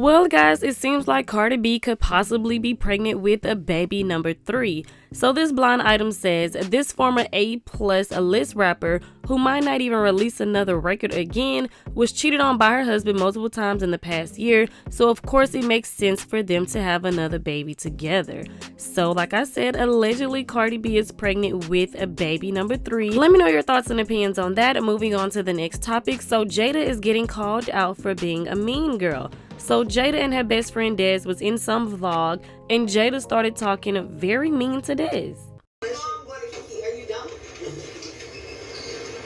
Well, guys, it seems like Cardi B could possibly be pregnant with a baby number 3. So this blind item says this former A+ list rapper, who might not even release another record again, was cheated on by her husband multiple times in the past year, so of course it makes sense for them to have another baby together. So like I said, allegedly Cardi B is pregnant with a baby number 3. Let me know your thoughts and opinions on that. Moving on to the next topic. So Jayda is getting called out for being a mean girl. So Jayda and her best friend Dez was in some vlog, and Jayda started talking very mean to Dez. Are you dumb?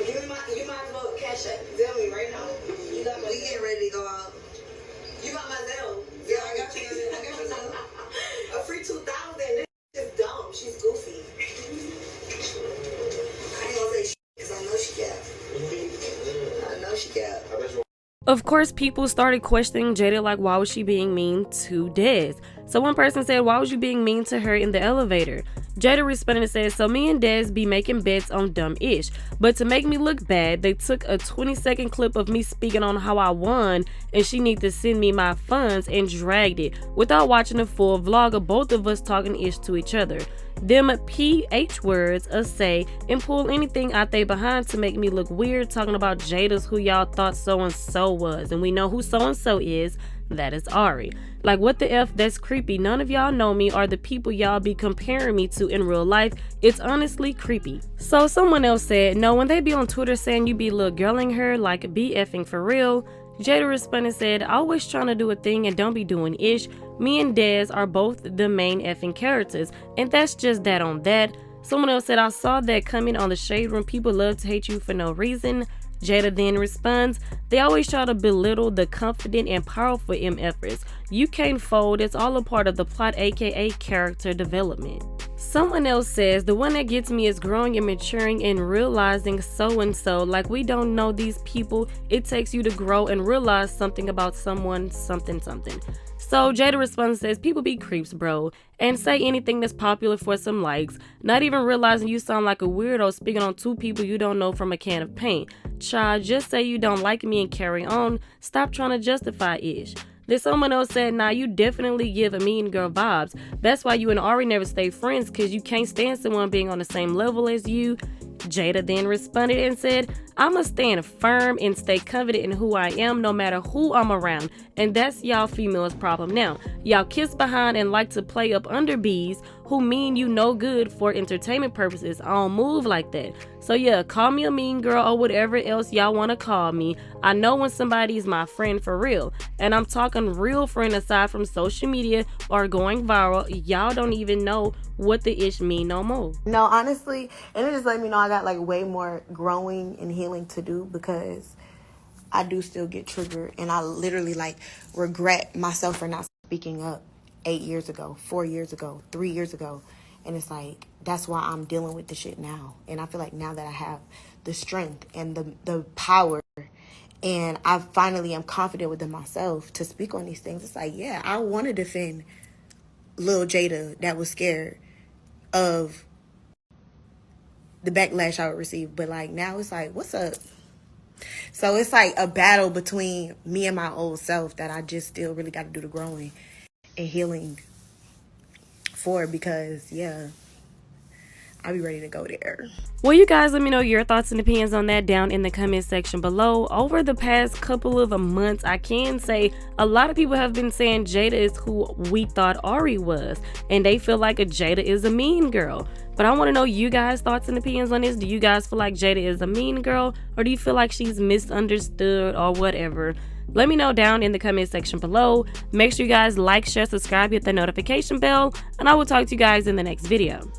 You might as well cash up. Tell me right now. You got my we getting ready to go out. You got my Zelle. Yeah, I got you. I got my Zelle. A free 2,000. This is dumb. She's goofy. I ain't gonna say shit because I know she capped. I know she capped. Of course, people started questioning Jayda, like, why was she being mean to Dez? So one person said, why was you being mean to her in the elevator? Jayda responded and said, so me and Dez be making bets on dumb-ish, but to make me look bad, they took a 20-second clip of me speaking on how I won and she need to send me my funds and dragged it without watching a full vlog of both of us talking ish to each other. Them PH words say and pull anything out they behind to make me look weird, talking about Jada's who y'all thought so-and-so was, and we know who so-and-so is. That is Ari. Like, what the F? That's creepy. None of y'all know me or the people y'all be comparing me to in real life. It's honestly creepy. So someone else said, no, when they be on Twitter saying you be little girling her, like, be effing for real. Jayda responded and said, always trying to do a thing and don't be doing ish. Me and Dez are both the main effing characters, and that's just that on that. Someone else said, I saw that coming on the Shade Room. People love to hate you for no reason. Jayda then responds, they always try to belittle the confident and powerful MFers. You can't fold, it's all a part of the plot, aka character development. Someone else says, the one that gets me is growing and maturing and realizing so-and-so. Like, we don't know these people. It takes you to grow and realize something about someone, something. So Jayda responds and says, people be creeps, bro, and say anything that's popular for some likes, not even realizing you sound like a weirdo speaking on 2 people you don't know from a can of paint. Child, just say you don't like me and carry on. Stop trying to justify ish. Then someone else said, nah, you definitely give a mean girl vibes. That's why you and Ari never stay friends, because you can't stand someone being on the same level as you. Jayda then responded and said, I'ma stand firm and stay confident in who I am no matter who I'm around, and that's y'all females' problem now. Y'all kiss behind and like to play up under bees who mean you no good for entertainment purposes. I don't move like that. So yeah, call me a mean girl or whatever else y'all want to call me. I know when somebody's my friend for real, and I'm talking real friend aside from social media or going viral. Y'all don't even know what the ish mean no more. No, honestly, and it just let me know I got like way more growing and healing to do, because I do still get triggered, and I literally like regret myself for not speaking up 8 years ago, 4 years ago, 3 years ago. And it's like, that's why I'm dealing with the shit now. And I feel like now that I have the strength and the power, and I finally am confident within myself to speak on these things, it's like, yeah, I want to defend little Jayda that was scared of the backlash I would receive. But like now it's like, what's up? So it's like a battle between me and my old self that I just still really got to do the growing and healing for, because yeah, I'll be ready to go there. Well, you guys, let me know your thoughts and opinions on that down in the comment section below. Over the past couple of months, I can say a lot of people have been saying Jayda is who we thought Ari was, and they feel like Jayda is a mean girl. But I want to know you guys' thoughts and opinions on this. Do you guys feel like Jayda is a mean girl, or do you feel like she's misunderstood or whatever? Let me know down in the comment section below. Make sure you guys like, share, subscribe, hit the notification bell, and I will talk to you guys in the next video.